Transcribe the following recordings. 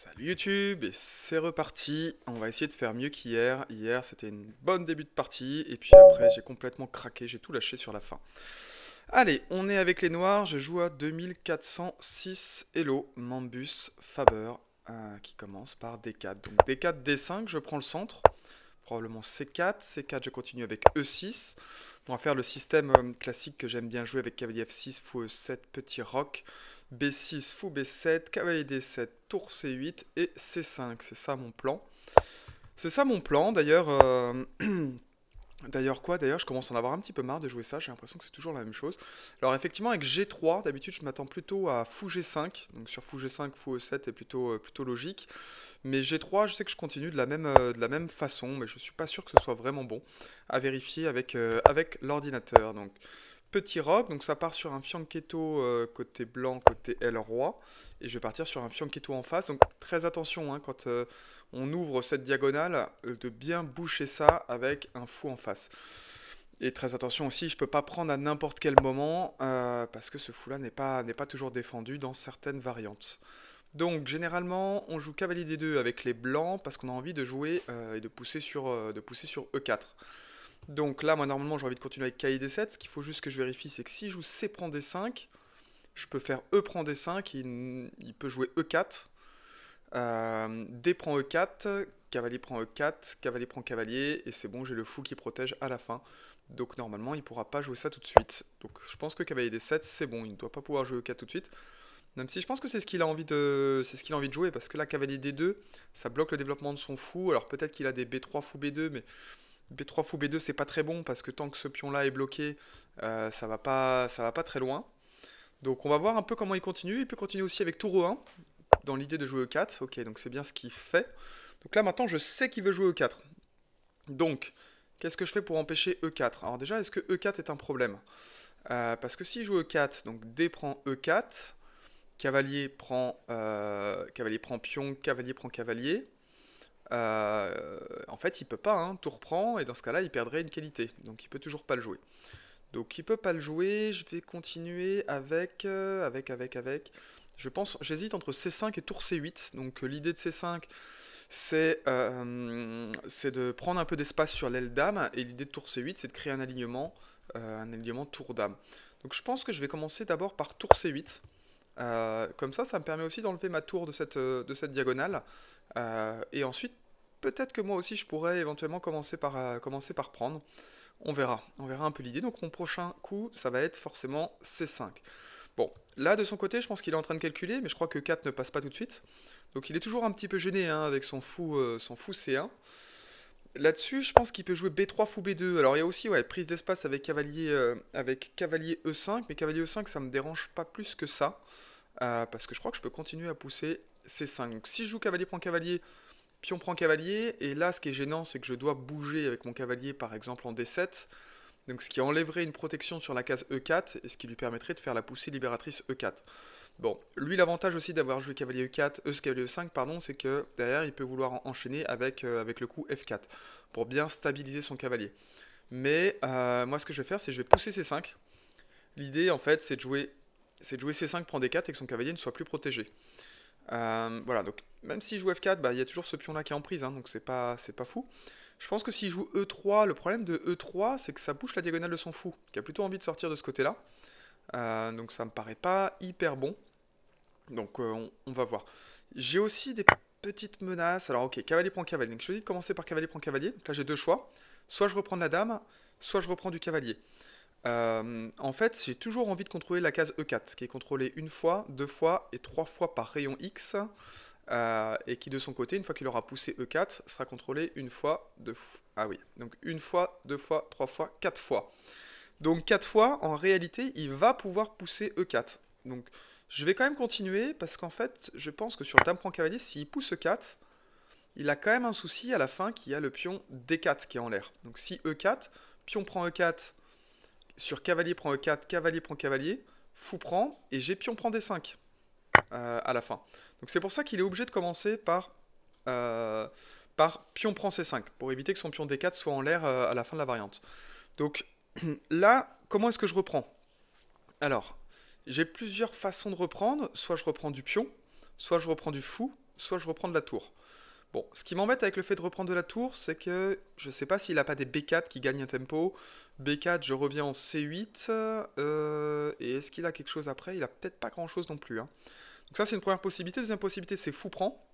Salut YouTube, et c'est reparti. On va essayer de faire mieux qu'hier. Hier, c'était une bonne début de partie, et puis après, j'ai complètement craqué, j'ai tout lâché sur la fin. Allez, on est avec les noirs, je joue à 2406 Hello, Mambus, Faber, qui commence par D4. Donc D4, D5, je prends le centre, probablement C4, C4, je continue avec E6. On va faire le système classique que j'aime bien jouer avec cavalier F6, fou E7, petit roc. B6, fou B7, cavalier D7, tour C8 et C5. C'est ça mon plan. C'est ça mon plan. D'ailleurs, d'ailleurs, je commence à en avoir un petit peu marre de jouer ça. J'ai l'impression que c'est toujours la même chose. Alors effectivement, avec G3, d'habitude, je m'attends plutôt à fou G5. Donc sur fou G5, fou E7 est plutôt logique. Mais G3, je sais que je continue de la même façon, mais je suis pas sûr que ce soit vraiment bon à vérifier avec l'ordinateur. Donc petit roc, donc ça part sur un fianchetto côté blanc, côté L roi, et je vais partir sur un fianchetto en face. Donc très attention quand on ouvre cette diagonale, de bien boucher ça avec un fou en face. Et très attention aussi, je peux pas prendre à n'importe quel moment, parce que ce fou-là n'est pas toujours défendu dans certaines variantes. Donc généralement, on joue cavalier D2 avec les blancs parce qu'on a envie de jouer et de pousser sur E4. Donc là, moi normalement, j'ai envie de continuer avec cavalier D7. Ce qu'il faut juste que je vérifie, c'est que si je joue C prend D5, je peux faire E prend D5, il peut jouer E4, D prend E4, cavalier prend E4, cavalier prend cavalier, et c'est bon, j'ai le fou qui protège à la fin. Donc normalement, il ne pourra pas jouer ça tout de suite. Donc je pense que cavalier D7, c'est bon, il ne doit pas pouvoir jouer E4 tout de suite. Même si je pense que c'est ce qu'il a envie de jouer, parce que là, cavalier D2, ça bloque le développement de son fou. Alors peut-être qu'il a des B3 fou B2, mais B3 fou B2, c'est pas très bon, parce que tant que ce pion-là est bloqué, ça va pas très loin. Donc on va voir un peu comment il continue. Il peut continuer aussi avec tour E1, dans l'idée de jouer E4. Ok, donc c'est bien ce qu'il fait. Donc là, maintenant, je sais qu'il veut jouer E4. Donc, qu'est-ce que je fais pour empêcher E4? Alors déjà, est-ce que E4 est un problème? Parce que s'il joue E4, donc D prend E4, cavalier prend pion, cavalier prend cavalier. En fait, il peut pas, hein, tour prend, et dans ce cas-là, il perdrait une qualité. Donc il peut toujours pas le jouer. Donc il peut pas le jouer, je vais continuer avec. Je pense, j'hésite entre C5 et tour C8. Donc l'idée de C5, c'est de prendre un peu d'espace sur l'aile dame, et l'idée de tour C8, c'est de créer un alignement tour dame. Donc je pense que je vais commencer d'abord par tour C8. Comme ça me permet aussi d'enlever ma tour de cette diagonale. Et ensuite, peut-être que moi aussi, je pourrais éventuellement commencer par prendre. On verra un peu l'idée. Donc mon prochain coup, ça va être forcément C5. Bon, là de son côté, je pense qu'il est en train de calculer, mais je crois que 4 ne passe pas tout de suite. Donc il est toujours un petit peu gêné hein, avec son fou C1. Là-dessus, je pense qu'il peut jouer B3 fou B2. Alors il y a aussi ouais, prise d'espace avec cavalier E5, mais cavalier E5 ça me dérange pas plus que ça, parce que je crois que je peux continuer à pousser C5. Donc si je joue cavalier prend cavalier, pion prend cavalier, et là ce qui est gênant c'est que je dois bouger avec mon cavalier par exemple en D7, donc ce qui enlèverait une protection sur la case E4, et ce qui lui permettrait de faire la poussée libératrice E4. Bon, lui l'avantage aussi d'avoir joué cavalier E4, cavalier E5 pardon, c'est que derrière il peut vouloir enchaîner avec le coup F4 pour bien stabiliser son cavalier. Mais moi ce que je vais faire c'est que je vais pousser C5. L'idée en fait c'est de jouer C5 prend D4 et que son cavalier ne soit plus protégé. Voilà, donc même s'il joue F4, bah, il y a toujours ce pion là qui est en prise, hein, donc c'est pas fou. Je pense que s'il joue E3, le problème de E3 c'est que ça bouche la diagonale de son fou, qui a plutôt envie de sortir de ce côté là. Donc ça me paraît pas hyper bon. Donc on va voir. J'ai aussi des petites menaces. Alors ok, cavalier prend cavalier. Donc je choisis de commencer par cavalier prend cavalier. Donc là j'ai deux choix. Soit je reprends de la dame, soit je reprends du cavalier. En fait, j'ai toujours envie de contrôler la case E4, qui est contrôlée une fois, deux fois et trois fois par rayon X, et qui de son côté, une fois qu'il aura poussé E4, sera contrôlé une fois, deux fois. Ah oui, donc une fois, deux fois, trois fois, quatre fois. Donc 4 fois, en réalité, il va pouvoir pousser E4. Donc je vais quand même continuer parce qu'en fait, je pense que sur dame prend cavalier, s'il pousse E4, il a quand même un souci à la fin qui a le pion D4 qui est en l'air. Donc si E4, pion prend E4, sur cavalier prend E4, cavalier prend cavalier, fou prend, et j'ai pion prend D5 à la fin. Donc c'est pour ça qu'il est obligé de commencer euh, par pion prend C5, pour éviter que son pion D4 soit en l'air à la fin de la variante. Donc là, comment est-ce que je reprends? Alors, j'ai plusieurs façons de reprendre. Soit je reprends du pion, soit je reprends du fou, soit je reprends de la tour. Bon, ce qui m'embête avec le fait de reprendre de la tour, c'est que je sais pas s'il a pas des B4 qui gagnent un tempo. B4, je reviens en C8. Et est-ce qu'il a quelque chose après? Il a peut-être pas grand-chose non plus, hein. Donc ça, c'est une première possibilité. Deuxième possibilité, c'est fou prend.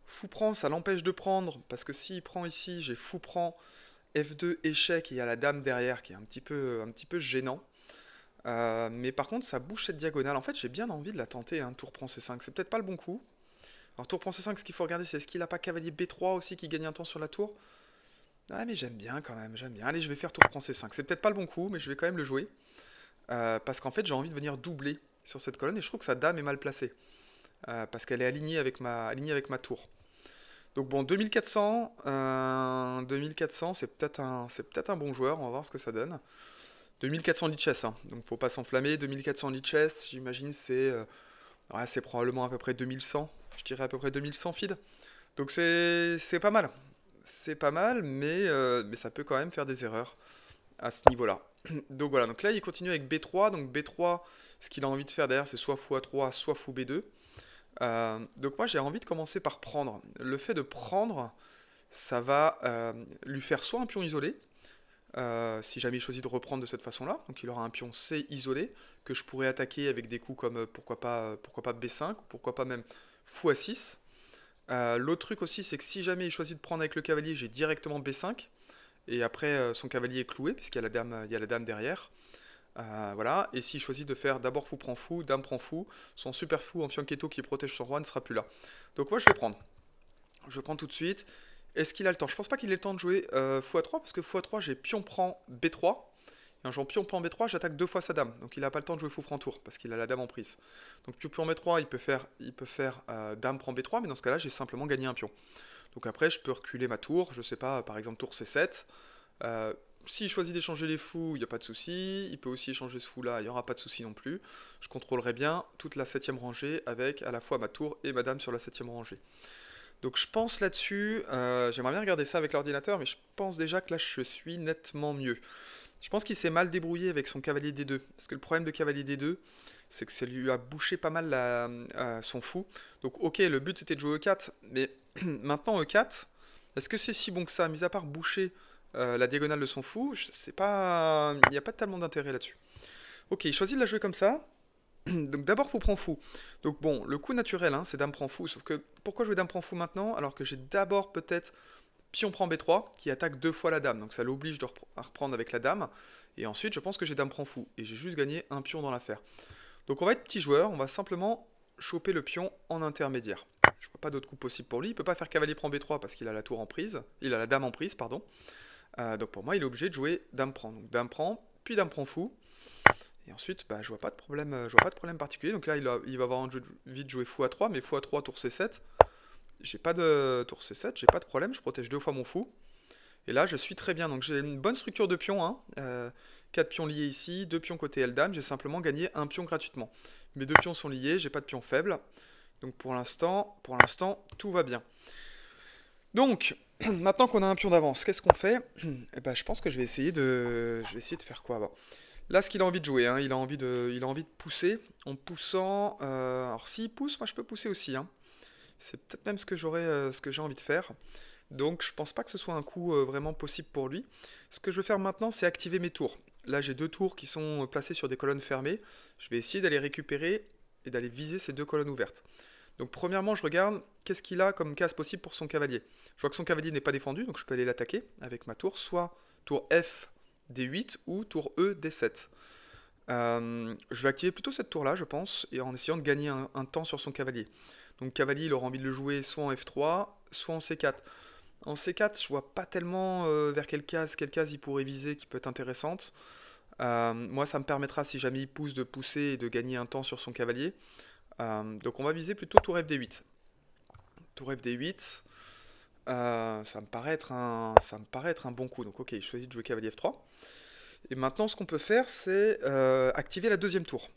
Fou prend, ça l'empêche de prendre, parce que s'il prend ici, j'ai fou prend, F2, échec, et il y a la dame derrière qui est un petit peu gênant. Mais par contre, ça bouge cette diagonale. En fait, j'ai bien envie de la tenter, hein, tour prend C5. C'est peut-être pas le bon coup. Alors tour prend C5, ce qu'il faut regarder, c'est est-ce qu'il a pas cavalier B3 aussi qui gagne un temps sur la tour? Ah mais j'aime bien quand même, j'aime bien. Allez, je vais faire tour prend C5. C'est peut-être pas le bon coup, mais je vais quand même le jouer. Parce qu'en fait, j'ai envie de venir doubler sur cette colonne, et je trouve que sa dame est mal placée. Parce qu'elle est alignée avec ma tour. Donc bon, 2400, 2400 c'est peut-être un bon joueur, on va voir ce que ça donne. 2400 lichess, hein, donc faut pas s'enflammer. 2400 lichess, j'imagine ouais, c'est probablement à peu près 2100, je dirais à peu près 2100 feed. Donc c'est pas mal. C'est pas mal, mais ça peut quand même faire des erreurs à ce niveau-là. Donc voilà, donc là il continue avec B3, donc B3, ce qu'il a envie de faire derrière c'est soit fou A3, soit fou B2. Donc moi j'ai envie de commencer par prendre. Le fait de prendre, ça va lui faire soit un pion isolé, si jamais il choisit de reprendre de cette façon-là, donc il aura un pion C isolé, que je pourrais attaquer avec des coups comme pourquoi pas B5, ou pourquoi pas même fou A6. L'autre truc aussi, c'est que si jamais il choisit de prendre avec le cavalier, j'ai directement B5, et après son cavalier est cloué, puisqu'il y a il y a la dame derrière. Voilà, et s'il choisit de faire d'abord fou prend fou, dame prend fou, son super fou en fianchetto qui protège son roi ne sera plus là. Donc moi je vais prendre. Je vais prendre tout de suite. Est-ce qu'il a le temps? Je pense pas qu'il ait le temps de jouer fou A3, parce que fou A3 j'ai pion prend B3. Et en jouant pion prend B3, j'attaque deux fois sa dame. Donc il n'a pas le temps de jouer fou prend tour, parce qu'il a la dame en prise. Donc pion B3, il peut faire dame prend B3, mais dans ce cas-là j'ai simplement gagné un pion. Donc après je peux reculer ma tour, je sais pas, par exemple tour C7. S'il choisit d'échanger les fous, il n'y a pas de souci. Il peut aussi échanger ce fou-là, il n'y aura pas de souci non plus. Je contrôlerai bien toute la 7ème rangée avec à la fois ma tour et ma dame sur la 7ème rangée. Donc je pense là-dessus, j'aimerais bien regarder ça avec l'ordinateur, mais je pense déjà que là je suis nettement mieux. Je pense qu'il s'est mal débrouillé avec son cavalier D2. Parce que le problème de cavalier D2, c'est que ça lui a bouché pas mal son fou. Donc ok, le but c'était de jouer E4, mais maintenant E4, est-ce que c'est si bon que ça? Mis à part boucher la diagonale de son fou, c'est pas, il n'y a pas tellement d'intérêt là-dessus. Ok, il choisit de la jouer comme ça. Donc d'abord fou prend fou. Donc bon, le coup naturel, hein, c'est dame prend fou. Sauf que pourquoi jouer dame prend fou maintenant alors que j'ai d'abord peut-être pion prend B3 qui attaque deux fois la dame. Donc ça l'oblige à reprendre avec la dame. Et ensuite je pense que j'ai dame prend fou. Et j'ai juste gagné un pion dans l'affaire. Donc on va être petit joueur, on va simplement choper le pion en intermédiaire. Je vois pas d'autre coup possible pour lui. Il peut pas faire cavalier prend B3 parce qu'il a la tour en prise. Il a la dame en prise, pardon. Donc pour moi, il est obligé de jouer dame prend. Donc dame prend, puis dame prend fou. Et ensuite, bah, je vois pas de problème, particulier. Donc là, il va avoir envie de jouer fou à3, mais fou à3, tour C7. J'ai pas de tour C7, j'ai pas de problème, je protège deux fois mon fou. Et là, je suis très bien. Donc j'ai une bonne structure de pions, hein. 4 pions liés ici, 2 pions côté L-Dame. J'ai simplement gagné un pion gratuitement. Mes deux pions sont liés, j'ai pas de pion faible. Donc pour l'instant, tout va bien. Donc, maintenant qu'on a un pion d'avance, qu'est-ce qu'on fait? Eh ben, je pense que je vais essayer de faire quoi? Bon. Là, ce qu'il a envie de jouer, hein, il a envie de pousser. En poussant, alors s'il pousse, moi je peux pousser aussi, hein. C'est peut-être même ce que j'ai envie de faire. Donc je pense pas que ce soit un coup vraiment possible pour lui. Ce que je vais faire maintenant, c'est activer mes tours. Là, j'ai deux tours qui sont placées sur des colonnes fermées. Je vais essayer d'aller récupérer et d'aller viser ces deux colonnes ouvertes. Donc premièrement, je regarde qu'est-ce qu'il a comme case possible pour son cavalier. Je vois que son cavalier n'est pas défendu, donc je peux aller l'attaquer avec ma tour, soit tour F D8 ou tour E D7. Je vais activer plutôt cette tour-là, je pense, et en essayant de gagner un temps sur son cavalier. Donc cavalier, il aura envie de le jouer soit en F3, soit en C4. En C4, je vois pas tellement vers quelle case il pourrait viser qui peut être intéressante. Moi, ça me permettra, si jamais il pousse, de pousser et de gagner un temps sur son cavalier. Donc on va viser plutôt tour FD8. Tour FD8, ça me paraît être un bon coup. Donc ok, je choisis de jouer cavalier F3. Et maintenant, ce qu'on peut faire, c'est activer la deuxième tour.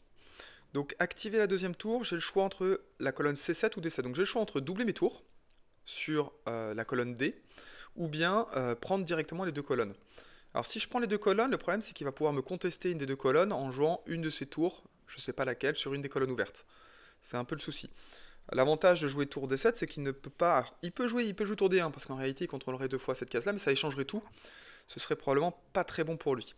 Donc activer la deuxième tour, j'ai le choix entre la colonne C7 ou D7. Donc j'ai le choix entre doubler mes tours sur la colonne D, ou bien prendre directement les deux colonnes. Alors si je prends les deux colonnes, le problème c'est qu'il va pouvoir me contester une des deux colonnes en jouant une de ses tours, je ne sais pas laquelle, sur une des colonnes ouvertes. C'est un peu le souci. L'avantage de jouer tour D7, c'est qu'il ne peut pas... alors, il peut jouer tour D1, parce qu'en réalité, il contrôlerait deux fois cette case-là, mais ça échangerait tout. Ce serait probablement pas très bon pour lui.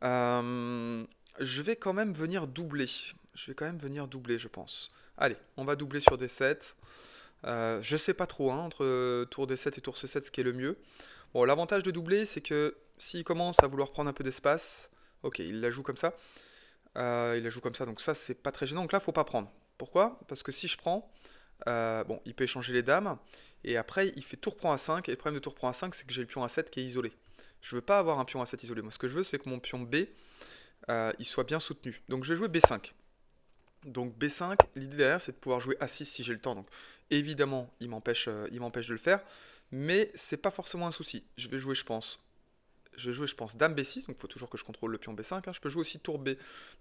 Je vais quand même venir doubler. Je vais quand même venir doubler, je pense. Allez, on va doubler sur D7. Je sais pas trop, hein, entre tour D7 et tour C7, ce qui est le mieux. Bon, l'avantage de doubler, c'est que s'il commence à vouloir prendre un peu d'espace... Ok, il la joue comme ça. Il la joue comme ça, donc ça, c'est pas très gênant. Donc là, faut pas prendre. Pourquoi? Parce que si je prends... bon, il peut échanger les dames. Et après, il fait tour prend A5. Et le problème de tour prend A5, c'est que j'ai le pion A7 qui est isolé. Je veux pas avoir un pion A7 isolé. Moi, ce que je veux, c'est que mon pion B, il soit bien soutenu. Donc je vais jouer B5. Donc B5, l'idée derrière, c'est de pouvoir jouer A6 si j'ai le temps. Donc évidemment, il m'empêche de le faire. Mais c'est pas forcément un souci. Je vais jouer, je pense, Dame B6, donc il faut toujours que je contrôle le pion B5. Hein. Je peux jouer aussi tour B,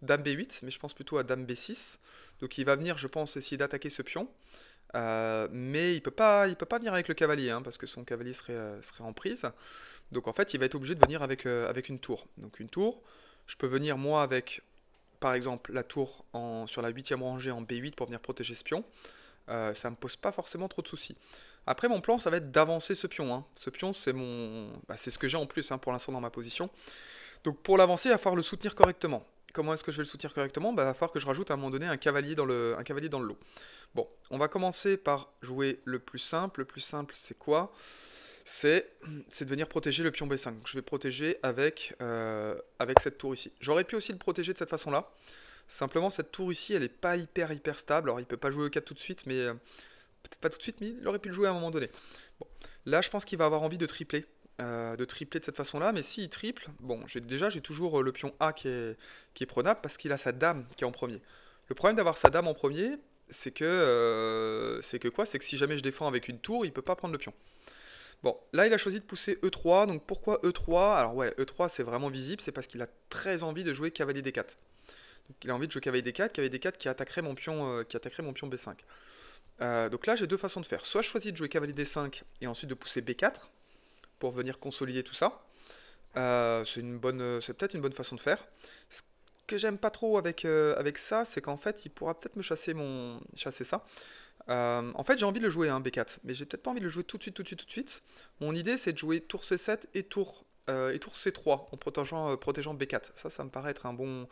Dame B8, mais je pense plutôt à Dame B6. Donc il va venir, je pense, essayer d'attaquer ce pion. Mais il peut pas venir avec le cavalier, hein, parce que son cavalier serait en prise. Donc en fait, il va être obligé de venir avec une tour. Donc une tour, je peux venir moi avec, par exemple, la tour sur la 8e rangée en B8 pour venir protéger ce pion. Ça me pose pas forcément trop de soucis. Après, mon plan, ça va être d'avancer ce pion. Hein. Ce pion, c'est ce que j'ai en plus, hein, pour l'instant dans ma position. Donc pour l'avancer, il va falloir le soutenir correctement. Comment est-ce que je vais le soutenir correctement? Bah, il va falloir que je rajoute à un moment donné un cavalier un cavalier dans le lot. Bon, on va commencer par jouer le plus simple. Le plus simple, c'est quoi? C'est de venir protéger le pion B5. Donc, je vais protéger avec cette tour ici. J'aurais pu aussi le protéger de cette façon-là. Simplement, cette tour ici, elle n'est pas hyper stable. Alors, il peut pas jouer E4 tout de suite, mais peut-être pas tout de suite, mais il aurait pu le jouer à un moment donné. Bon. Là, je pense qu'il va avoir envie de tripler. De tripler de cette façon-là, mais s'il triple, bon, j'ai toujours le pion A qui est prenable parce qu'il a sa dame qui est en premier. Le problème d'avoir sa dame en premier, c'est que quoi? C'est que si jamais je défends avec une tour, il peut pas prendre le pion. Bon, là il a choisi de pousser E3, donc pourquoi E3? Alors ouais, E3 c'est vraiment visible, c'est parce qu'il a très envie de jouer cavalier D4. Donc il a envie de jouer cavalier D4 qui attaquerait mon pion B5. Donc là j'ai deux façons de faire. Soit je choisis de jouer cavalier D5 et ensuite de pousser B4 pour venir consolider tout ça. C'est peut-être une bonne façon de faire. Ce que j'aime pas trop avec ça, c'est qu'en fait il pourra peut-être me chasser ça. En fait, j'ai envie de le jouer, hein, B4, mais j'ai peut-être pas envie de le jouer tout de suite. Mon idée, c'est de jouer tour C7 et tour C3 en protégeant B4. Ça me paraît être un bon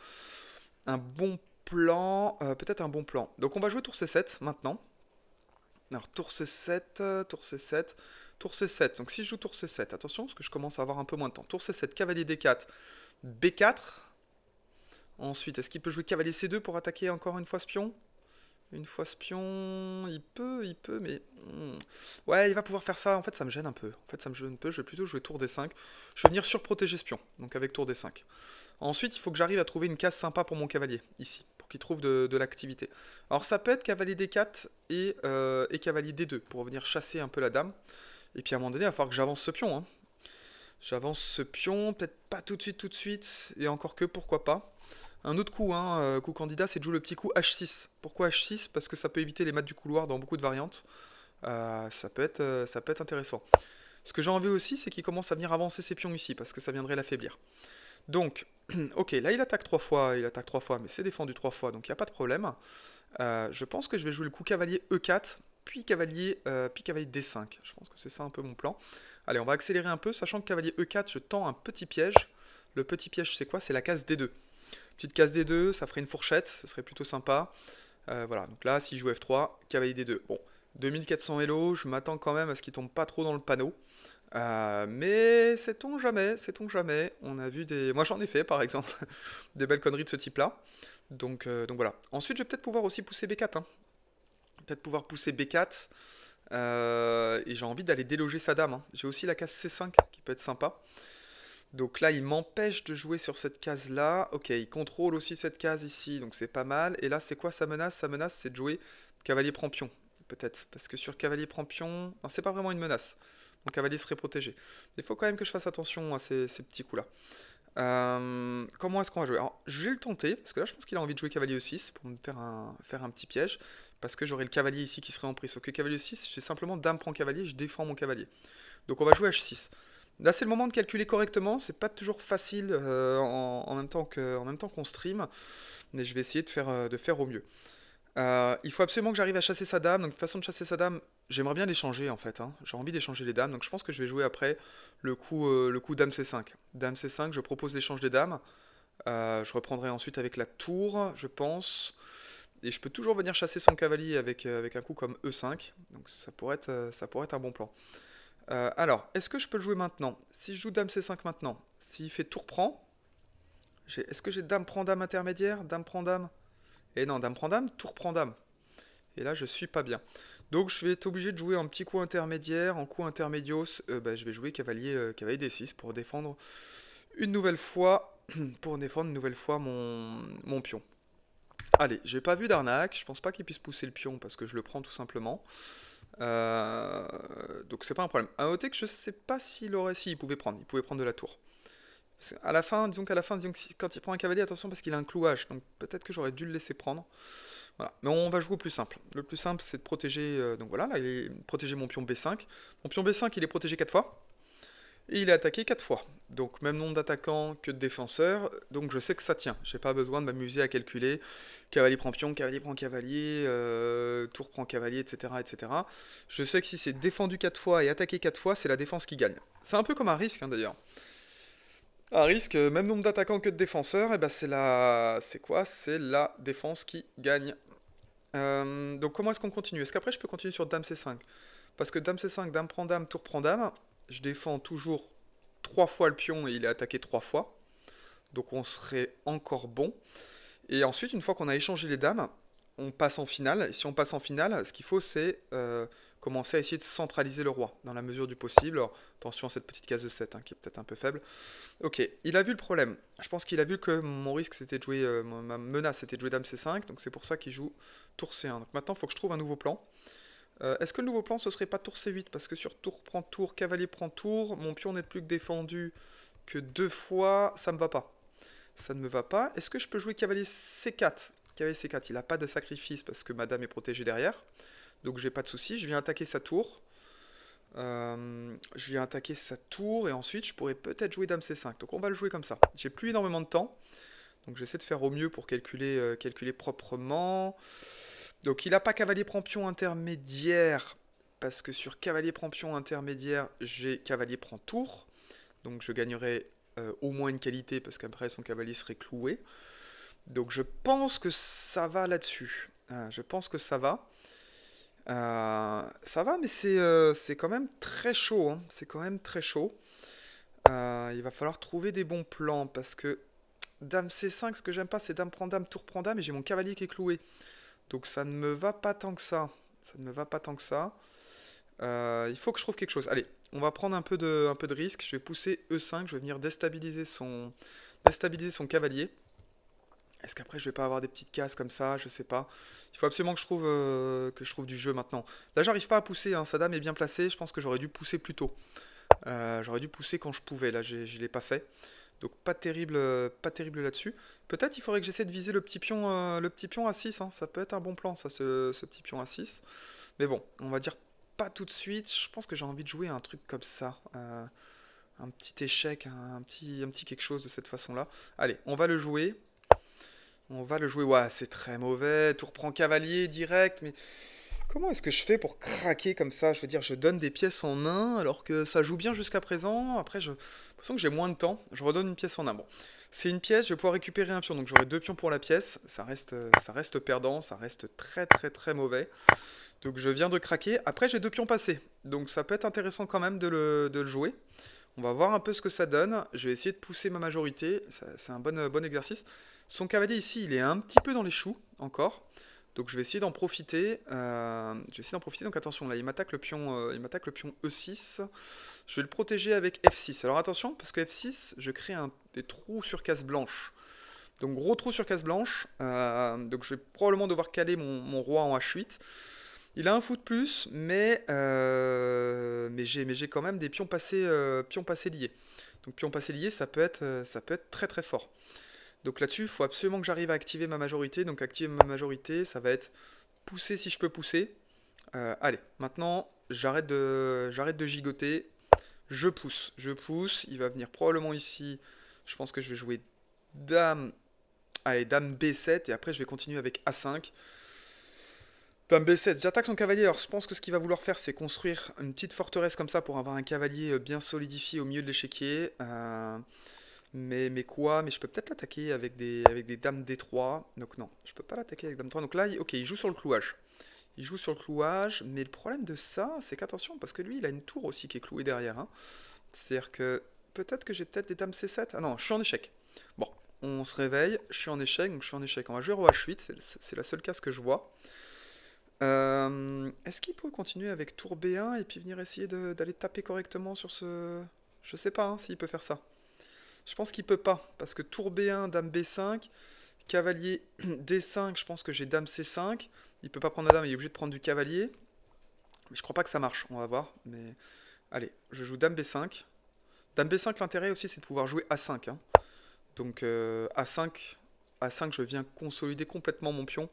plan, peut-être un bon plan. Donc on va jouer tour C7 maintenant. Alors tour C7, tour C7, tour C7. Donc si je joue tour C7, attention, parce que je commence à avoir un peu moins de temps. Tour C7, cavalier D4, B4. Ensuite, est-ce qu'il peut jouer cavalier C2 pour attaquer encore une fois ce pion? Une fois spion, il peut, mais... Ouais, il va pouvoir faire ça, en fait ça me gêne un peu. En fait ça me gêne un peu, je vais plutôt jouer tour D5. Je vais venir surprotéger ce pion, donc avec tour D5. Ensuite, il faut que j'arrive à trouver une case sympa pour mon cavalier, ici, pour qu'il trouve de l'activité. Alors ça peut être cavalier D4 et cavalier D2, pour venir chasser un peu la dame. Et puis à un moment donné, il va falloir que j'avance ce pion. Hein. J'avance ce pion, peut-être pas tout de suite, et encore que, pourquoi pas. Un autre coup, hein, coup candidat, c'est de jouer le petit coup H6. Pourquoi H6? Parce que ça peut éviter les mates du couloir dans beaucoup de variantes. Ça peut être intéressant. Ce que j'ai envie aussi, c'est qu'il commence à venir avancer ses pions ici, parce que ça viendrait l'affaiblir. Donc, ok, là il attaque 3 fois, mais c'est défendu 3 fois, donc il n'y a pas de problème. Je pense que je vais jouer le coup cavalier E4, puis cavalier D5. Je pense que c'est ça un peu mon plan. Allez, on va accélérer un peu, sachant que cavalier E4, je tends un petit piège. Le petit piège, c'est quoi? C'est la case D2. Petite case D2, ça ferait une fourchette, ce serait plutôt sympa. Voilà, donc là, si je joue F3, cavalier D2. Bon, 2400 Elo, je m'attends quand même à ce qu'il tombe pas trop dans le panneau. Mais sait-on jamais, sait-on jamais. On a vu des... Moi j'en ai fait par exemple, des belles conneries de ce type-là. Donc voilà. Ensuite, je vais peut-être pouvoir aussi pousser B4. Hein. Peut-être pouvoir pousser B4. Et j'ai envie d'aller déloger sa dame. Hein. J'ai aussi la case C5 qui peut être sympa. Donc là, il m'empêche de jouer sur cette case-là. Ok, il contrôle aussi cette case ici, donc c'est pas mal. Et là, c'est quoi sa menace? Sa menace, c'est de jouer cavalier prend pion, peut-être. Parce que sur cavalier prend pion... Non, c'est pas vraiment une menace. Mon cavalier serait protégé. Il faut quand même que je fasse attention à ces petits coups-là. Comment est-ce qu'on va jouer? Alors, je vais le tenter, parce que là, je pense qu'il a envie de jouer cavalier E6 pour me faire un petit piège. Parce que j'aurai le cavalier ici qui serait en prise. Sauf que cavalier E6, j'ai simplement dame prend cavalier, je défends mon cavalier. Donc on va jouer H6. Là, c'est le moment de calculer correctement. C'est pas toujours facile en même temps qu'on stream, mais je vais essayer de faire au mieux. Il faut absolument que j'arrive à chasser sa dame. Donc, de façon de chasser sa dame, j'aimerais bien l'échanger en fait, hein. J'ai envie d'échanger les dames. Donc, je pense que je vais jouer après le coup dame C5. Dame C5, je propose l'échange des dames. Je reprendrai ensuite avec la tour, je pense. Et je peux toujours venir chasser son cavalier avec un coup comme E5. Donc, ça pourrait être un bon plan. Alors, est-ce que je peux le jouer maintenant? Si je joue dame C5 maintenant, s'il fait tour prend, est-ce que j'ai dame prend dame intermédiaire? Dame prend dame? Et non, dame prend dame, tour prend dame. Et là, je suis pas bien. Donc, je vais être obligé de jouer un petit coup intermédiaire. En coup intermédios, bah, je vais jouer cavalier D6 pour défendre une nouvelle fois, mon pion. Allez, j'ai pas vu d'arnaque. Je pense pas qu'il puisse pousser le pion parce que je le prends tout simplement. Euh, donc, c'est pas un problème. À noter que je sais pas s'il pouvait prendre. Il pouvait prendre de la tour. À la fin, disons qu'à la fin, disons que quand il prend un cavalier, attention parce qu'il a un clouage. Donc, peut-être que j'aurais dû le laisser prendre. Voilà. Mais on va jouer au plus simple. Le plus simple, c'est de protéger. Donc voilà, là, il est protéger mon pion B5. Mon pion B5, il est protégé 4 fois. Et il est attaqué 4 fois. Donc même nombre d'attaquants que de défenseurs. Donc je sais que ça tient. J'ai pas besoin de m'amuser à calculer. Cavalier prend pion, cavalier prend cavalier, tour prend cavalier, etc., etc. Je sais que si c'est défendu 4 fois et attaqué 4 fois, c'est la défense qui gagne. C'est un peu comme un risque, hein, d'ailleurs. Un risque, même nombre d'attaquants que de défenseurs, et ben c'est quoi? C'est la défense qui gagne. Donc comment est-ce qu'on continue? Est-ce qu'après je peux continuer sur dame C5? Parce que dame C5, dame prend dame, tour prend dame, je défends toujours 3 fois le pion et il est attaqué 3 fois. Donc on serait encore bon. Et ensuite, une fois qu'on a échangé les dames, on passe en finale. Et si on passe en finale, ce qu'il faut, c'est commencer à essayer de centraliser le roi, dans la mesure du possible. Alors, attention à cette petite case de 7, hein, qui est peut-être un peu faible. Ok, il a vu le problème. Je pense qu'il a vu que mon risque, c'était de jouer, ma menace, c'était de jouer dame C5. Donc c'est pour ça qu'il joue tour C1. Donc maintenant, il faut que je trouve un nouveau plan. Est-ce que le nouveau plan, ce serait pas tour C8? Parce que sur tour prend tour, cavalier prend tour, mon pion n'est plus que défendu que 2 fois, ça me va pas. Ça ne me va pas. Est-ce que je peux jouer cavalier C4? Cavalier C4, il n'a pas de sacrifice parce que madame est protégée derrière. Donc j'ai pas de souci. Je viens attaquer sa tour. Et ensuite je pourrais peut-être jouer dame C5. Donc on va le jouer comme ça. J'ai plus énormément de temps. Donc j'essaie de faire au mieux pour calculer proprement. Donc il n'a pas cavalier prend pion intermédiaire. Parce que sur cavalier prend pion intermédiaire, j'ai cavalier prend tour. Donc je gagnerai au moins une qualité parce qu'après son cavalier serait cloué. Donc je pense que ça va là-dessus. Je pense que ça va. Ça va, mais c'est quand même très chaud, hein. C'est quand même très chaud. Il va falloir trouver des bons plans parce que dame C5, ce que j'aime pas, c'est dame prend dame, tour prend dame et j'ai mon cavalier qui est cloué. Donc ça ne me va pas tant que ça. Ça ne me va pas tant que ça. Il faut que je trouve quelque chose. Allez, on va prendre un peu de risque. Je vais pousser E5. Je vais venir déstabiliser son cavalier. Est-ce qu'après je vais pas avoir des petites cases comme ça? Je sais pas. Il faut absolument que je trouve du jeu maintenant. Là, j'arrive pas à pousser, hein. Sa dame est bien placée. Je pense que j'aurais dû pousser plus tôt. J'aurais dû pousser quand je pouvais. Là, je l'ai pas fait. Donc pas terrible là-dessus. Peut-être il faudrait que j'essaie de viser le petit pion à 6, hein. Ça peut être un bon plan, ça, ce petit pion à 6. Mais bon, on va dire pas tout de suite. Je pense que j'ai envie de jouer un truc comme ça. Un petit échec, un petit quelque chose de cette façon-là. Allez, on va le jouer. On va le jouer. Ouais, c'est très mauvais. Tour prend cavalier direct. Mais comment est-ce que je fais pour craquer comme ça? Je veux dire, je donne des pièces en un alors que ça joue bien jusqu'à présent. Après, j'ai l'impression que j'ai moins de temps. Je redonne une pièce en un. Bon, c'est une pièce, je vais pouvoir récupérer un pion. Donc j'aurai 2 pions pour la pièce. Ça reste perdant, ça reste très très très mauvais. Donc je viens de craquer. Après, j'ai 2 pions passés. Donc ça peut être intéressant quand même de le jouer. On va voir un peu ce que ça donne. Je vais essayer de pousser ma majorité. C'est un bon exercice. Son cavalier ici, il est un petit peu dans les choux encore. Donc je vais essayer d'en profiter. Donc attention, là, il m'attaque le pion E6. Je vais le protéger avec F6. Alors attention, parce que F6, je crée des trous sur case blanche. Donc gros trou sur case blanche. Donc je vais probablement devoir caler mon roi en H8. Il a un fou de plus, mais j'ai quand même des pions passés liés. Donc pions passés liés, ça peut être très très fort. Donc là-dessus, il faut absolument que j'arrive à activer ma majorité. Donc activer ma majorité, ça va être pousser si je peux pousser. Allez, maintenant, j'arrête de gigoter. Je pousse. Il va venir probablement ici. Je pense que je vais jouer dame. Allez, dame B7 et après je vais continuer avec A5. Dame B7, j'attaque son cavalier. Alors je pense que ce qu'il va vouloir faire, c'est construire une petite forteresse comme ça pour avoir un cavalier bien solidifié au milieu de l'échiquier. Mais quoi? Mais je peux peut-être l'attaquer avec des dames D3. Donc non, je peux pas l'attaquer avec dame 3. Donc là, ok, il joue sur le clouage. Il joue sur le clouage, mais le problème de ça, c'est qu'attention, parce que lui, il a une tour aussi qui est clouée derrière, hein. C'est-à-dire que peut-être que j'ai peut-être des dames C7. Ah non, je suis en échec. Bon, on se réveille, je suis en échec, donc je suis en échec. On va jouer roi H8, c'est la seule case que je vois. Est-ce qu'il peut continuer avec tour B1 et puis venir essayer d'aller taper correctement sur ce... Je sais pas hein, s'il peut faire ça. Je pense qu'il peut pas, parce que tour B1, dame B5, cavalier D5, je pense que j'ai dame C5. Il peut pas prendre la dame, il est obligé de prendre du cavalier. Mais je crois pas que ça marche, on va voir. Mais allez, je joue dame B5. Dame B5, l'intérêt aussi, c'est de pouvoir jouer A5, hein. Donc A5, je viens consolider complètement mon pion.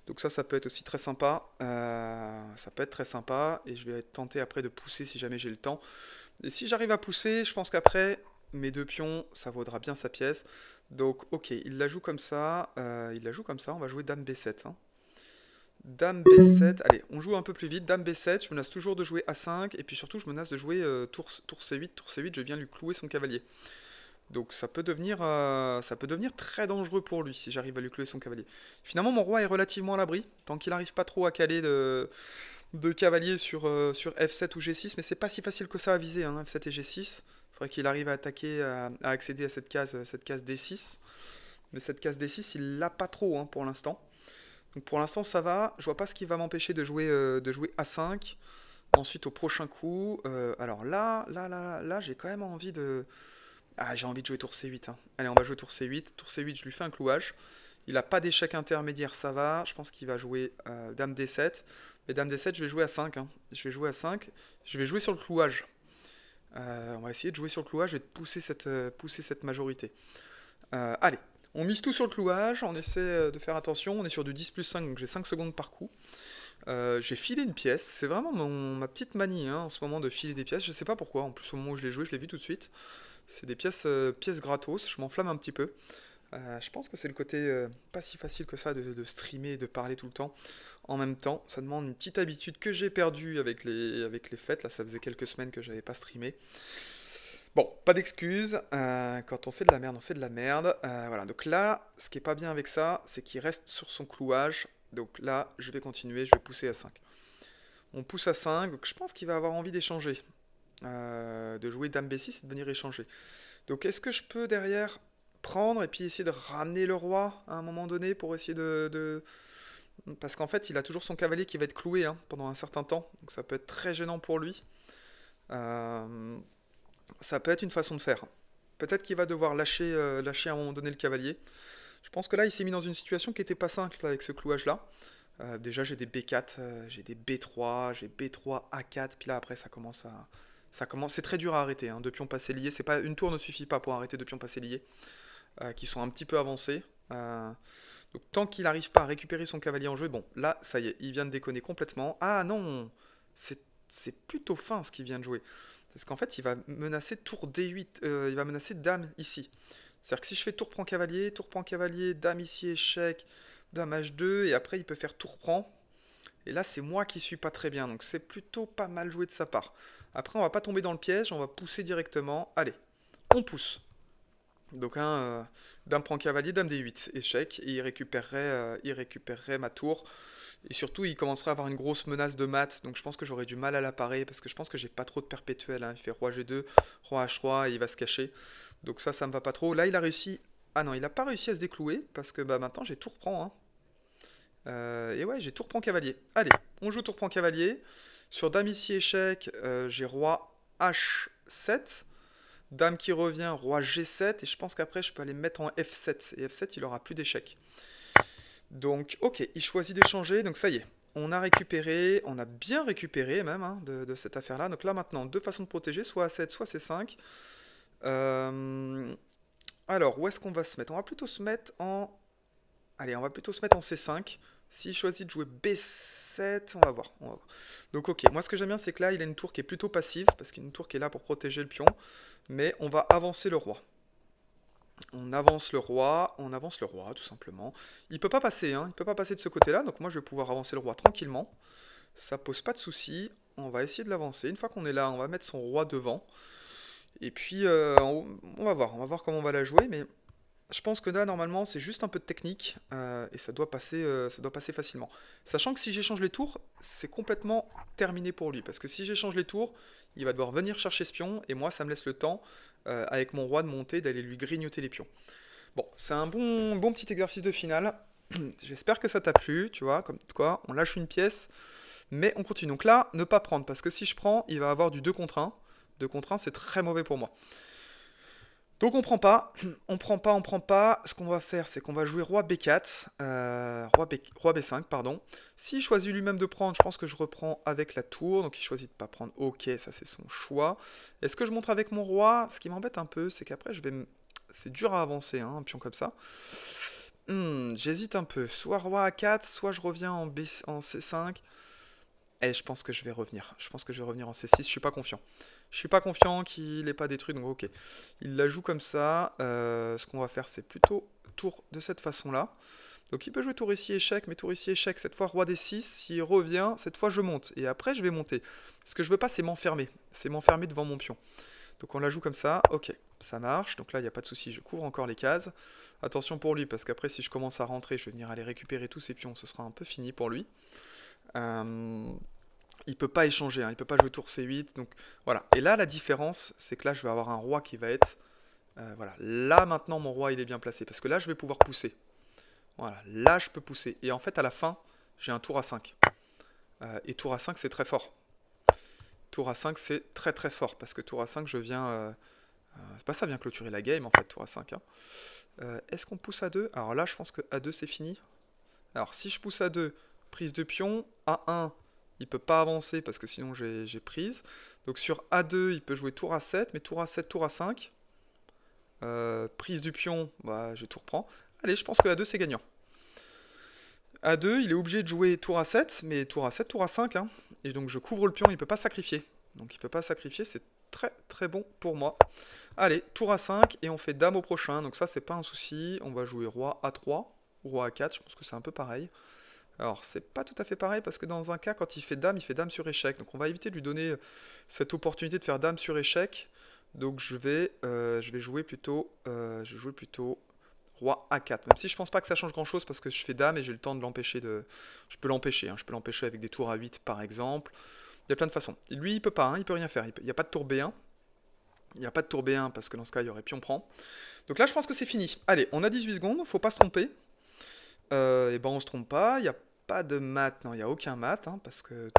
Donc ça peut être aussi très sympa. Ça peut être très sympa. Et je vais tenter après de pousser si jamais j'ai le temps. Et si j'arrive à pousser, je pense qu'après, mes deux pions, ça vaudra bien sa pièce. Donc ok, il la joue comme ça. On va jouer dame B7, hein. Dame B7, allez, on joue un peu plus vite. Dame B7, je menace toujours de jouer A5. Et puis surtout, je menace de jouer tour C8. Tour C8, je viens lui clouer son cavalier. Donc ça peut devenir très dangereux pour lui si j'arrive à lui clouer son cavalier. Finalement, mon roi est relativement à l'abri, tant qu'il n'arrive pas trop à caler de cavalier sur F7 ou G6, mais c'est pas si facile que ça à viser, hein, F7 et G6. Il faudrait qu'il arrive à attaquer, à accéder à cette case D6. Mais cette case D6, il l'a pas trop hein, pour l'instant. Donc pour l'instant, ça va. Je vois pas ce qui va m'empêcher de jouer A5. Ensuite, au prochain coup, alors là, j'ai quand même envie de... Ah, j'ai envie de jouer tour C8, hein. Allez, on va jouer tour C8. Tour C8, je lui fais un clouage. Il n'a pas d'échec intermédiaire, ça va. Je pense qu'il va jouer dame D7. Mais dame D7, je vais jouer à 5, hein. Je vais jouer à 5. Je vais jouer sur le clouage. On va essayer de jouer sur le clouage et de pousser cette majorité. Allez, on mise tout sur le clouage. On essaie de faire attention. On est sur du 10 plus 5, donc j'ai 5 secondes par coup. J'ai filé une pièce. C'est vraiment ma petite manie hein, en ce moment de filer des pièces. Je sais pas pourquoi. En plus, au moment où je l'ai joué, je l'ai vu tout de suite. C'est des pièces gratos, je m'enflamme un petit peu. Je pense que c'est le côté pas si facile que ça de streamer et de parler tout le temps. En même temps, ça demande une petite habitude que j'ai perdue avec les fêtes. Là, ça faisait quelques semaines que j'avais pas streamé. Bon, pas d'excuses. Quand on fait de la merde, on fait de la merde. Voilà, donc là, ce qui est pas bien avec ça, c'est qu'il reste sur son clouage. Donc là, je vais continuer, je vais pousser à 5. On pousse à 5, donc je pense qu'il va avoir envie d'échanger. De jouer dame B6 et de venir échanger. Donc est-ce que je peux derrière prendre et puis essayer de ramener le roi à un moment donné pour essayer Parce qu'en fait il a toujours son cavalier qui va être cloué hein, pendant un certain temps, donc ça peut être très gênant pour lui. Euh, Ça peut être une façon de faire. Peut-être qu'il va devoir lâcher à un moment donné le cavalier. Je pense que là il s'est mis dans une situation qui n'était pas simple avec ce clouage là. Déjà j'ai des B4, j'ai des B3, j'ai B3, A4, puis là après c'est très dur à arrêter, hein, deux pions passés liés. C'est pas, une tour ne suffit pas pour arrêter deux pions passés liés, qui sont un petit peu avancés. Donc tant qu'il n'arrive pas à récupérer son cavalier en jeu, bon, là, ça y est, il vient de déconner complètement. Ah non, c'est plutôt fin ce qu'il vient de jouer. Parce qu'en fait, il va menacer tour D8, il va menacer dame ici. C'est-à-dire que si je fais tour prend cavalier, dame ici, échec, dame H2, et après il peut faire tour prend. Et là, c'est moi qui suis pas très bien, donc c'est plutôt pas mal joué de sa part. Après, on va pas tomber dans le piège, on va pousser directement. Allez, on pousse. Donc, dame prend cavalier, dame D8, échec, et il récupérerait ma tour. Et surtout, il commencerait à avoir une grosse menace de mat, donc je pense que j'aurais du mal à la parer, parce que je pense que j'ai pas trop de perpétuel, hein. Il fait roi G2, roi H3, et il va se cacher. Donc ça me va pas trop. Là, il a réussi... Ah non, il a pas réussi à se déclouer, parce que bah, maintenant, j'ai tour prend, hein. Et ouais, j'ai tour prend cavalier. Allez, on joue tour prend cavalier. Sur dame ici échec, j'ai roi H7. Dame qui revient, roi G7. Et je pense qu'après, je peux aller me mettre en F7. Et F7, il aura plus d'échec. Donc, ok, il choisit d'échanger. Donc ça y est, on a récupéré. On a bien récupéré même hein, de cette affaire-là. Donc là, maintenant, deux façons de protéger. Soit A7, soit C5. Alors, où est-ce qu'on va se mettre? On va plutôt se mettre en... Allez, on va plutôt se mettre en C5. S'il choisit de jouer B7, on va voir. Donc ok, moi ce que j'aime bien c'est que là il a une tour qui est plutôt passive, parce qu'une tour qui est là pour protéger le pion, mais on va avancer le roi. On avance le roi, tout simplement. Il peut pas passer, hein, il peut pas passer de ce côté-là, donc moi je vais pouvoir avancer le roi tranquillement. Ça pose pas de souci. On va essayer de l'avancer. Une fois qu'on est là, on va mettre son roi devant. Et puis, on va voir comment on va la jouer, mais je pense que là, normalement, c'est juste un peu de technique, et ça doit passer facilement. Sachant que si j'échange les tours, c'est complètement terminé pour lui, parce que si j'échange les tours, il va devoir venir chercher ce pion, et moi, ça me laisse le temps, avec mon roi de monter, d'aller lui grignoter les pions. Bon, c'est un bon petit exercice de finale. J'espère que ça t'a plu, tu vois, comme quoi, on lâche une pièce, mais on continue. Donc là, ne pas prendre, parce que si je prends, il va avoir du 2 contre 1. 2 contre 1, c'est très mauvais pour moi. Donc on prend pas, on prend pas, on prend pas. Ce qu'on va faire, c'est qu'on va jouer roi B4, roi B5, pardon. S'il choisit lui-même de prendre, je pense que je reprends avec la tour. Donc il choisit de pas prendre. Ok, ça c'est son choix. Est-ce que je montre avec mon roi? Ce qui m'embête un peu, c'est qu'après c'est dur à avancer, hein, un pion comme ça. J'hésite un peu. Soit roi A4, soit je reviens en C5. Et je pense que je vais revenir. Je pense que je vais revenir en C6. Je suis pas confiant. Je suis pas confiant qu'il n'ait pas détruit, donc ok. Il la joue comme ça. Ce qu'on va faire, c'est plutôt tour de cette façon-là. Donc il peut jouer tour ici échec, mais tour ici échec. Cette fois roi D6. S'il revient, cette fois je monte. Et après je vais monter. Ce que je veux pas, c'est m'enfermer. C'est m'enfermer devant mon pion. Donc on la joue comme ça. Ok, ça marche. Donc là, il n'y a pas de souci. Je couvre encore les cases. Attention pour lui, parce qu'après, si je commence à rentrer, je vais venir aller récupérer tous ces pions. Ce sera un peu fini pour lui. Il peut pas échanger, hein, il peut pas jouer tour C8, donc voilà. Et là, la différence, c'est que là, je vais avoir un roi qui va être... voilà, là, maintenant, mon roi, il est bien placé, parce que là, je vais pouvoir pousser. Voilà, là, je peux pousser. Et en fait, à la fin, j'ai un tour à 5. Et tour à 5, c'est très fort. Tour à 5, c'est très très fort, parce que tour à 5, je viens... c'est pas ça vient clôturer la game, en fait, tour à 5. Hein. Est-ce qu'on pousse à 2? Alors là, je pense que à 2, c'est fini. Alors, si je pousse à 2, prise de pion, A1, il peut pas avancer parce que sinon j'ai prise. Donc sur A2, il peut jouer tour A7, mais tour A7, tour A5. Prise du pion, bah, je tout reprends. Allez, je pense que A2, c'est gagnant. A2, il est obligé de jouer tour A7, mais tour A7, tour A5. Hein. Et donc je couvre le pion, il peut pas sacrifier. Donc il peut pas sacrifier, c'est très très bon pour moi. Allez, tour A5, et on fait dame au prochain. Donc ça, c'est pas un souci. On va jouer roi A3 ou roi A4, je pense que c'est un peu pareil. Alors, c'est pas tout à fait pareil parce que dans un cas, quand il fait dame sur échec. Donc, on va éviter de lui donner cette opportunité de faire dame sur échec. Donc, je vais jouer plutôt roi A4. Même si je pense pas que ça change grand-chose parce que je fais dame et j'ai le temps de l'empêcher de. Je peux l'empêcher. Hein. Je peux l'empêcher avec des tours à 8 par exemple. Il y a plein de façons. Et lui, il peut pas. Hein. Il peut rien faire. Il n'y a pas de tour B1. Il n'y a pas de tour B1 parce que dans ce cas, il y aurait pion prend. Donc là, je pense que c'est fini. Allez, on a 18 secondes. Faut pas se tromper. Et ben on se trompe pas, il n'y a pas de mat, non, il n'y a aucun mat, hein, parce que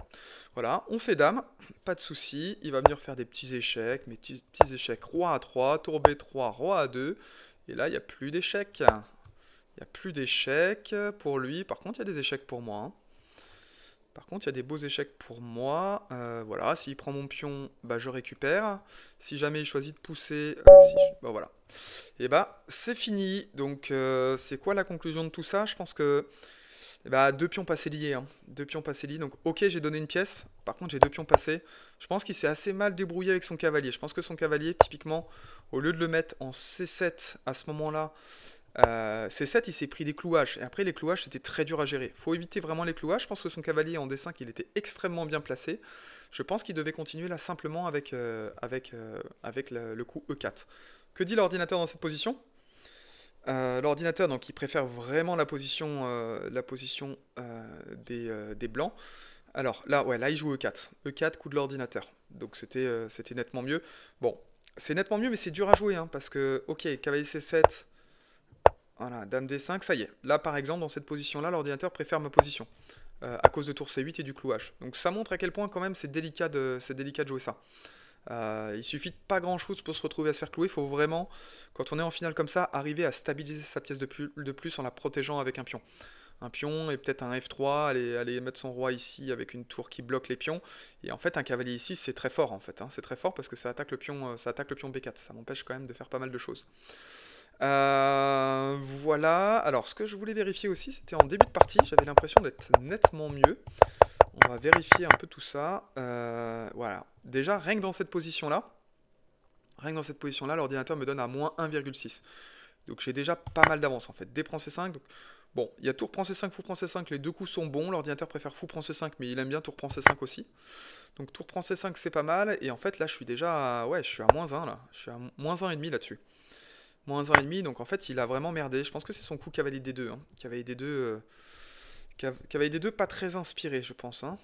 voilà, on fait dame, pas de souci, il va venir faire des petits échecs, mais petits échecs, roi à 3, tour B3, roi à 2, et là il n'y a plus d'échecs, il n'y a plus d'échecs pour lui, par contre il y a des échecs pour moi, hein. Par contre, il y a des beaux échecs pour moi. Voilà, s'il prend mon pion, bah, je récupère. Si jamais il choisit de pousser, bah, voilà. Et bah, c'est fini. Donc, c'est quoi la conclusion de tout ça? Je pense que bah, deux pions passés liés. Hein. Deux pions passés liés. Donc, ok, j'ai donné une pièce. Par contre, j'ai deux pions passés. Je pense qu'il s'est assez mal débrouillé avec son cavalier. Je pense que son cavalier, typiquement, au lieu de le mettre en C7 à ce moment-là, C7, il s'est pris des clouages. Et après, les clouages, c'était très dur à gérer. Faut éviter vraiment les clouages. Je pense que son cavalier en D5, il était extrêmement bien placé. Je pense qu'il devait continuer là simplement avec le coup E4. Que dit l'ordinateur dans cette position? L'ordinateur, donc, il préfère vraiment la position des blancs. Alors là, ouais, là, il joue E4. E4, coup de l'ordinateur. Donc c'était nettement mieux. Bon, c'est nettement mieux, mais c'est dur à jouer, hein, parce que, ok, cavalier C7, voilà, dame D5, ça y est. Là, par exemple, dans cette position-là, l'ordinateur préfère ma position, à cause de tour C8 et du clouage. Donc ça montre à quel point, quand même, c'est délicat de jouer ça. Il suffit de pas grand-chose pour se retrouver à se faire clouer. Il faut vraiment, quand on est en finale comme ça, arriver à stabiliser sa pièce de plus en la protégeant avec un pion. Un pion et peut-être un F3, aller mettre son roi ici avec une tour qui bloque les pions. Et en fait, un cavalier ici, c'est très fort en fait. Hein. C'est très fort parce que ça attaque le pion B4. Ça m'empêche quand même de faire pas mal de choses. Voilà. Alors, ce que je voulais vérifier aussi, c'était en début de partie. J'avais l'impression d'être nettement mieux. On va vérifier un peu tout ça. Voilà. Déjà, rien que dans cette position-là, l'ordinateur me donne à moins 1,6. Donc j'ai déjà pas mal d'avance en fait. D prend C5, donc bon, il y a tour prend C5, fou prend C5, les deux coups sont bons. L'ordinateur préfère fou prend C5, mais il aime bien tour prend C5 aussi. Donc tour prend C5 c'est pas mal, et en fait là je suis déjà ouais, je suis à moins 1 là. Je suis à moins 1,5 là-dessus. Moins 1,5, donc en fait il a vraiment merdé. Je pense que c'est son coup cavalier D2. Hein. Cavalier D2, cavalier D2 pas très inspiré je pense. Hein.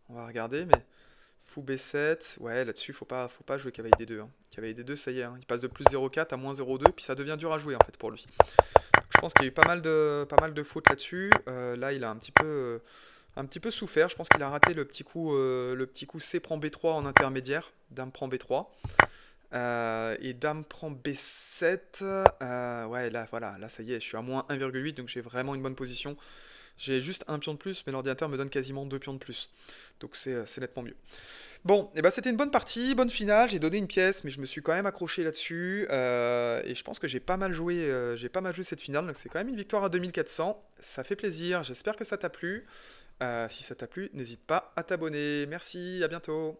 On va regarder, mais fou B7, ouais là-dessus faut pas jouer cavalier D2. Hein. Cavalier D2 ça y est, hein. Il passe de plus 0,4 à moins 0,2, puis ça devient dur à jouer en fait pour lui. Je pense qu'il y a eu pas mal de fautes là-dessus. Là il a un petit peu souffert. Je pense qu'il a raté le petit coup C prend B3 en intermédiaire. Dame prend B3. Et dame prend B7. Ouais, là, voilà, là, ça y est, je suis à moins 1,8, donc j'ai vraiment une bonne position. J'ai juste un pion de plus, mais l'ordinateur me donne quasiment deux pions de plus. Donc c'est nettement mieux. Bon, et ben c'était une bonne partie, bonne finale. J'ai donné une pièce, mais je me suis quand même accroché là-dessus. Et je pense que j'ai pas mal joué cette finale. Donc c'est quand même une victoire à 2400. Ça fait plaisir. J'espère que ça t'a plu. Si ça t'a plu, n'hésite pas à t'abonner. Merci, à bientôt.